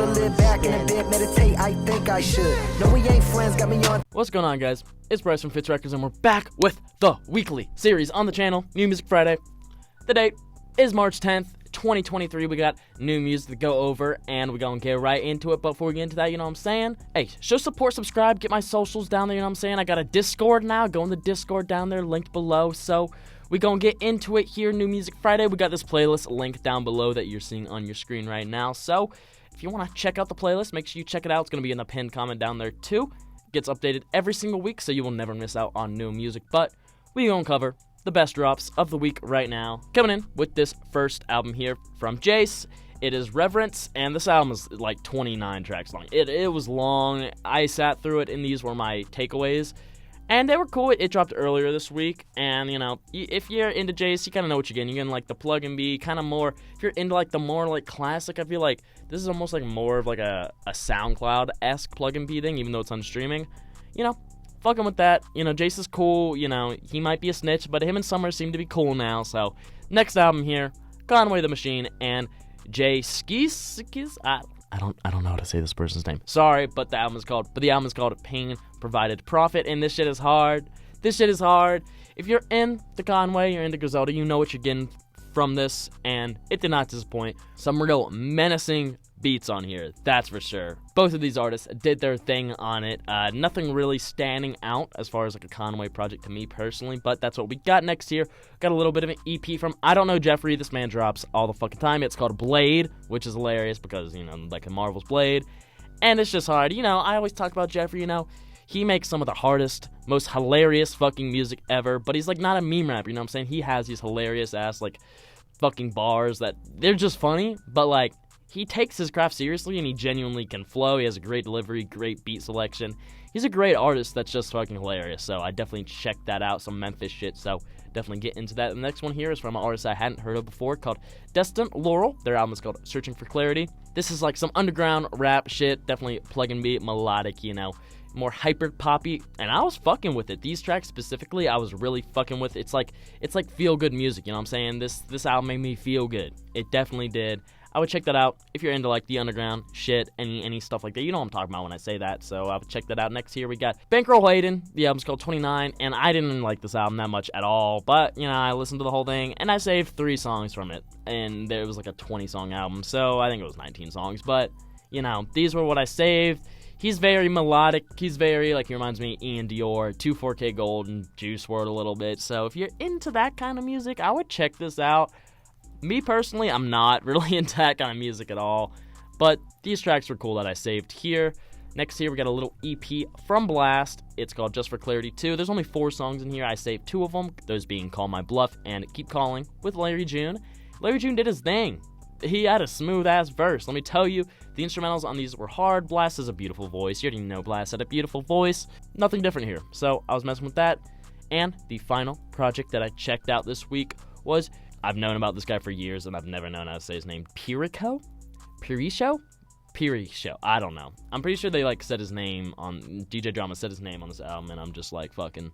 to live back in a bed, meditate, I think I should. No, we ain't friends, got me on. What's going on, guys? It's Bryce from Fitz Records, and we're back with the weekly series on the channel, New Music Friday. The date is March 10th, 2023. We got new music to go over, and we're gonna get right into it. But before we get into that, you know what I'm saying? Hey, show support, subscribe, get my socials down there, you know what I'm saying? I got a Discord now. Go in the Discord down there, linked below. So we gonna get into it here, New Music Friday. We got this playlist linked down below that you're seeing on your screen right now. So if you want to check out the playlist, make sure you check it out. It's gonna be in the pinned comment down there too. It gets updated every single week, so you will never miss out on new music. But we gonna cover the best drops of the week right now. Coming in with this first album here from JELEEL. It is Reverence, and this album is like 29 tracks long. It was long. I sat through it, and these were my takeaways. And they were cool. It dropped earlier this week, and, you know, if you're into JELEEL, you kind of know what you're getting. You're getting, like, the plug and be, kind of more, if you're into, like, the more, like, classic, I feel like this is almost, like, more of, like, a SoundCloud-esque plug and be thing, even though it's on streaming. You know, fucking with that. You know, JELEEL is cool. You know, he might be a snitch, but him and Summer seem to be cool now. So, next album here, Conway the Machine and Skeese. I don't know how to say this person's name. Sorry, but the album is called Pain Provided Profit, and this shit is hard. This shit is hard. If you're into Conway, you're into Griselda, you know what you're getting from this, and it did not disappoint. Some real menacing beats on here, that's for sure. Both of these artists did their thing on it. Nothing really standing out as far as like a Conway project to me personally, but that's what we got next here. Got a little bit of an EP from Idontknowjeffrey. This man drops all the fucking time. It's called Blade, which is hilarious because, you know, like Marvel's Blade. And it's just hard. You know, I always talk about Jeffrey, you know, he makes some of the hardest, most hilarious fucking music ever, but he's like not a meme rapper, you know what I'm saying? He has these hilarious ass like fucking bars that they're just funny, but like he takes his craft seriously and he genuinely can flow. He has a great delivery, great beat selection. He's a great artist that's just fucking hilarious, so I definitely check that out, some Memphis shit, so definitely get into that. The next one here is from an artist I hadn't heard of before called Destin Laurel. Their album is called Searching for Clarity. This is like some underground rap shit, definitely plug and beat, melodic, you know, more hyper poppy, and I was fucking with it. These tracks specifically, I was really fucking with. It's like feel good music, you know what I'm saying? This album made me feel good. It definitely did. I would check that out if you're into like the underground shit, any stuff like that. You know what I'm talking about when I say that, so I would check that out. Next here we got Bankroll Hayden. The album's called 29, and I didn't like this album that much at all, but, you know, I listened to the whole thing, and I saved 3 songs from it, and there was like a 20-song album, so I think it was 19 songs, but, you know, these were what I saved. He's very melodic. He's very, like, he reminds me of Ian Dior, 2,4K Gold, and Juice WRLD a little bit. So if you're into that kind of music, I would check this out. Me, personally, I'm not really into that kind of music at all. But these tracks were cool that I saved here. Next here, we got a little EP from Blxst. It's called Just for Clarity 2. There's only 4 songs in here. I saved 2 of them. Those being Call My Bluff and Keep Calling with Larry June. Larry June did his thing. He had a smooth-ass verse. Let me tell you, the instrumentals on these were hard. Blxst has a beautiful voice. You already know Blxst had a beautiful voice. Nothing different here. So I was messing with that. And the final project that I checked out this week was, I've known about this guy for years, and I've never known how to say his name. Perico? I don't know. I'm pretty sure they, like, said his name on, DJ Drama said his name on this album, and I'm just, like, fucking,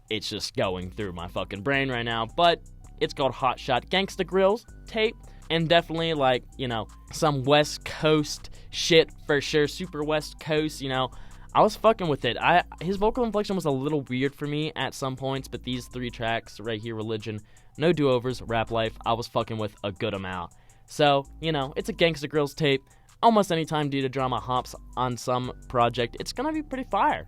it's just going through my fucking brain right now. But it's called Hot Shot Gangsta Grillz tape. And definitely, like, you know, some West Coast shit for sure. Super West Coast, you know. I was fucking with it. His vocal inflection was a little weird for me at some points, but these 3 tracks right here, Religion, No Do-Overs, Rap Life, I was fucking with a good amount. So, you know, it's a Gangsta Grillz tape. Almost anytime DJ Drama hops on some project, it's gonna be pretty fire.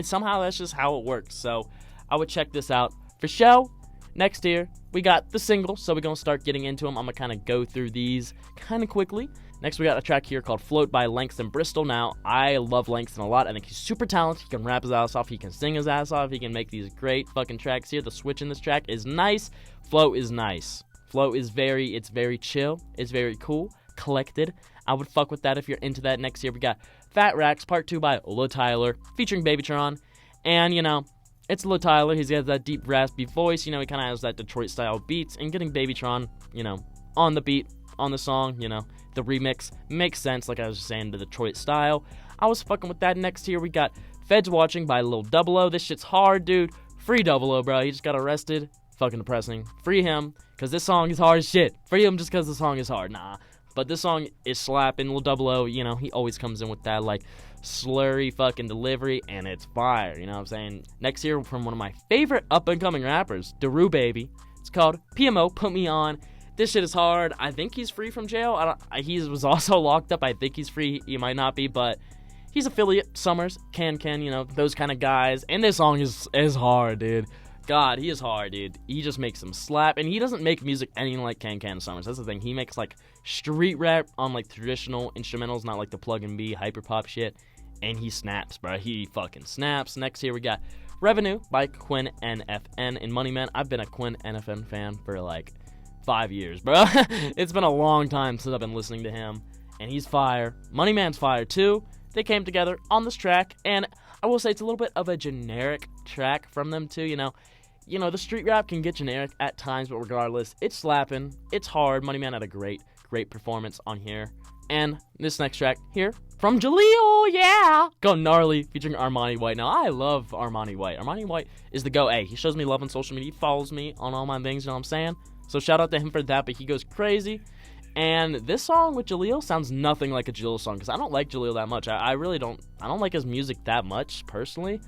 Somehow that's just how it works. So, I would check this out for show. Next here, we got the singles, so we're going to start getting into them. I'm going to kind of go through these kind of quickly. Next, we got a track here called Float by Langston Bristol. Now, I love Langston a lot. I think he's super talented. He can rap his ass off. He can sing his ass off. He can make these great fucking tracks here. The switch in this track is nice. Flow is nice. Flow is it's very chill. It's very cool, collected. I would fuck with that if you're into that. Next here, we got Fat Racks Part 2 by Lil Tyler, featuring BabyTron. And, you know, it's Lil Tyler. He's got that deep, raspy voice. You know, he kind of has that Detroit-style beats. And getting BabyTron, you know, on the beat, on the song, you know, the remix makes sense, like I was saying, the Detroit style. I was fucking with that. Next here, we got Feds Watching by Lil Dboylo. This shit's hard, dude. Free Dboylo, bro. He just got arrested. Fucking depressing. Free him, because this song is hard as shit. Free him just because the song is hard. Nah. But this song is slapping. Lil Dboylo, you know, he always comes in with that, like, slurry fucking delivery, and it's fire, you know what I'm saying? Next here, from one of my favorite up-and-coming rappers, DarooBaby. It's called PMO, Put Me On. This shit is hard. I think he's free from jail. He was also locked up. I think he's free. He might not be, but he's affiliate. Summers, Can, you know, those kind of guys. And this song is hard, dude. God, he is hard, dude. He just makes them slap, and he doesn't make music anything like Can Summers. That's the thing. He makes, like, street rap on, like, traditional instrumentals, not like the plug and be hyperpop shit. And he snaps, bro. He fucking snaps. Next here we got Revenue by Quin NFN and Money Man. I've been a Quin NFN fan for, like, 5 years, bro. It's been a long time since I've been listening to him, and he's fire. Money Man's fire, too. They came together on this track, and I will say it's a little bit of a generic track from them, too, you know. You know, the street rap can get generic at times, but regardless, it's slapping. It's hard. Money Man had a great performance on here. And this next track here from JELEEL, yeah! Go Gnarly, featuring Armani White. Now, I love Armani White. Armani White is the go. Hey, he shows me love on social media. He follows me on all my things, you know what I'm saying? So shout out to him for that, but he goes crazy. And this song with JELEEL sounds nothing like a JELEEL song, because I don't like JELEEL that much. I really don't. I don't like his music that much, personally.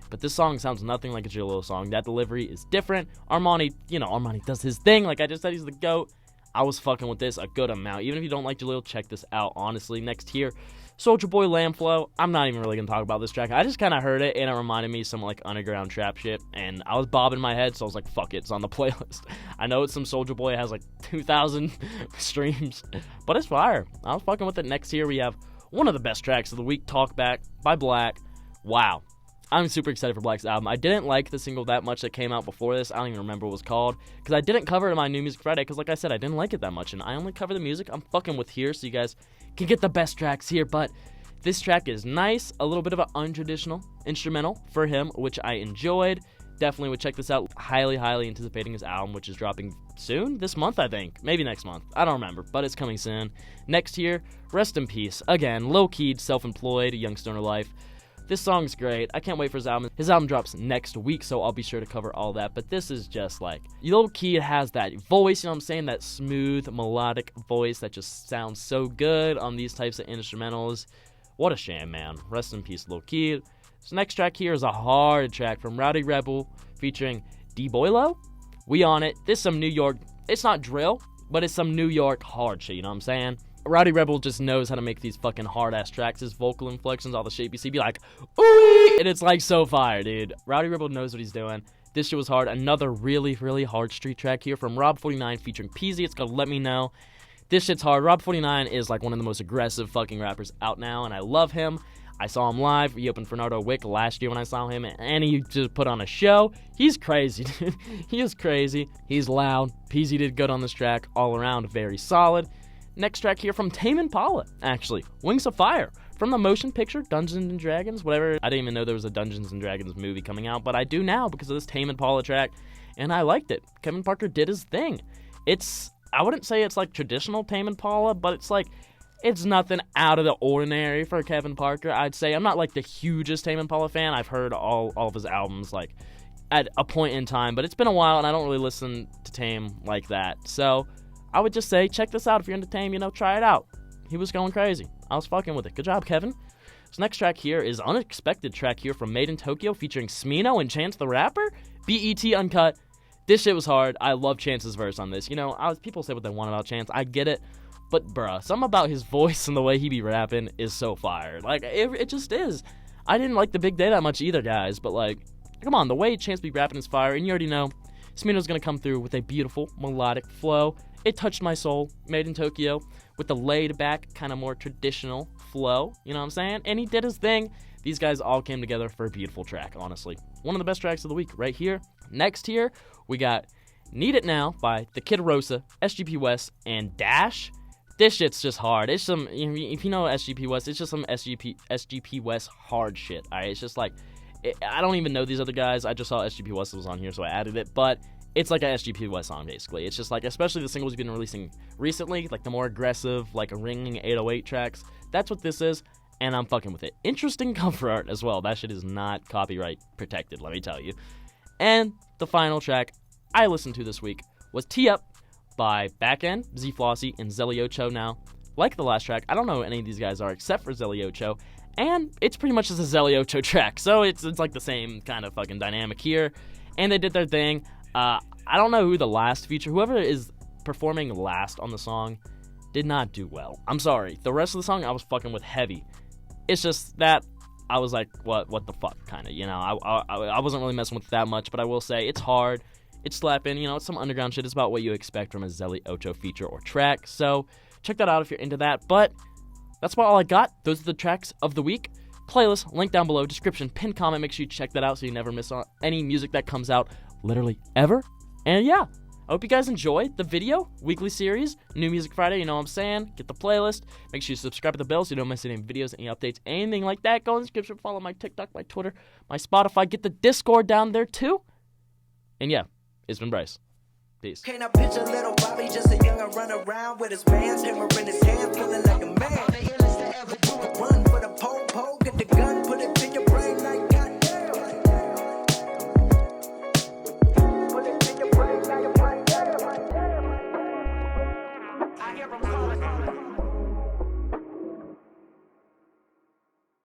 But this song sounds nothing like a JELEEL song. That delivery is different. Armani, you know, Armani does his thing. Like I just said, he's the GOAT. I was fucking with this a good amount. Even if you don't like JELEEL, check this out, honestly. Next here, Soulja Boy Lamb Flow. I'm not even really going to talk about this track. I just kind of heard it, and it reminded me of some, like, underground trap shit. And I was bobbing my head, so I was like, fuck it, it's on the playlist. I know it's some Soulja Boy. It has, like, 2,000 streams. But it's fire. I was fucking with it. Next here, we have one of the best tracks of the week, Talkback by Black. Wow. I'm super excited for Black's album. I didn't like the single that much that came out before this. I don't even remember what it was called, because I didn't cover it in my New Music Friday, because like I said, I didn't like it that much, and I only cover the music I'm fucking with here, so you guys can get the best tracks here. But this track is nice, a little bit of an untraditional instrumental for him, which I enjoyed. Definitely would check this out. Highly anticipating his album, which is dropping soon, this month, I think. Maybe next month. I don't remember, but it's coming soon. Next here, Rest in Peace. Again, Lil Keed, Self-Employed, Young Stoner Life. This song's great. I can't wait for his album. His album drops next week, so I'll be sure to cover all that. But this is just like, Lil Keed has that voice, you know what I'm saying? That smooth, melodic voice that just sounds so good on these types of instrumentals. What a shame, man. Rest in peace, Lil Keed. This next track here is a hard track from Rowdy Rebel featuring Dboylo. We on it. This is some New York, it's not drill, but it's some New York hard shit, you know what I'm saying? Rowdy Rebel just knows how to make these fucking hard-ass tracks. His vocal inflections, all the shit you see, be like, ooh, and it's like so fire, dude. Rowdy Rebel knows what he's doing. This shit was hard. Another really hard street track here from Rob49 featuring Peezy. It's called Let Me Know. This shit's hard. Rob49 is like one of the most aggressive fucking rappers out now, and I love him. I saw him live. He opened for Nardo Wick last year when I saw him, and he just put on a show. He's crazy, dude. He is crazy. He's loud. Peezy did good on this track. All around, very solid. Next track here from Tame Impala, actually. Wings of Fire. From the motion picture, Dungeons & Dragons, whatever. I didn't even know there was a Dungeons & Dragons movie coming out, but I do now because of this Tame Impala track, and I liked it. Kevin Parker did his thing. I wouldn't say it's like traditional Tame Impala, but it's like, it's nothing out of the ordinary for Kevin Parker, I'd say. I'm not like the hugest Tame Impala fan. I've heard all of his albums like at a point in time, but it's been a while, and I don't really listen to Tame like that. So I would just say, check this out if you're into Tame, you know, try it out. He was going crazy. I was fucking with it. Good job, Kevin. This next track here is unexpected track here from Made in Tokyo featuring Smino and Chance the Rapper. BET Uncut. This shit was hard. I love Chance's verse on this. You know, people say what they want about Chance. I get it. But, bruh, something about his voice and the way he be rapping is so fire. Like, it just is. I didn't like the Big Day that much either, guys. But, like, come on. The way Chance be rapping is fire. And you already know, Smino's gonna come through with a beautiful, melodic flow. It touched my soul. Made in Tokyo with the laid-back, kind of more traditional flow. You know what I'm saying? And he did his thing. These guys all came together for a beautiful track, honestly. One of the best tracks of the week right here. Next here, we got Need It Now by The Kid Rosa, SGP West, and Dash. This shit's just hard. It's some, if you know SGP West, it's just some SGP West hard shit. All right, it's just like, I don't even know these other guys. I just saw SGP West was on here, so I added it. But it's like a SGP West song, basically. It's just like, especially the singles you've been releasing recently, like the more aggressive, like ringing 808 tracks. That's what this is, and I'm fucking with it. Interesting cover art as well. That shit is not copyright protected, let me tell you. And the final track I listened to this week was Tee Up by Backend, Z Flossy, and Zelly Ocho. Now, like the last track. I don't know who any of these guys are except for Zelly Ocho, and it's pretty much just a Zelly Ocho track, so it's like the same kind of fucking dynamic here, and they did their thing. I don't know who the last feature, whoever is performing last on the song, did not do well. I'm sorry. The rest of the song, I was fucking with heavy. It's just that I was like, what the fuck, kind of, you know. I wasn't really messing with it that much, but I will say it's hard. It's slapping, you know, it's some underground shit. It's about what you expect from a Zelly Ocho feature or track. So check that out if you're into that. But that's about all I got. Those are the tracks of the week. Playlist, link down below, description, pinned comment. Make sure you check that out so you never miss any music that comes out literally ever. And yeah, I hope you guys enjoyed the video, weekly series, New Music Friday, you know what I'm saying? Get the playlist. Make sure you subscribe to the bell so you don't miss any videos, any updates, anything like that. Go in the description, follow my TikTok, my Twitter, my Spotify. Get the Discord down there too. And yeah, it's been Bryce. Peace. Can I picture little Bobby, just a young'un run around with his bands, hammer in his hand, feeling like a man. The illest to ever do it. Run for the pole, get the gun, put it in your brain like goddamn. Put it in your brain like goddamn. I hear him calling.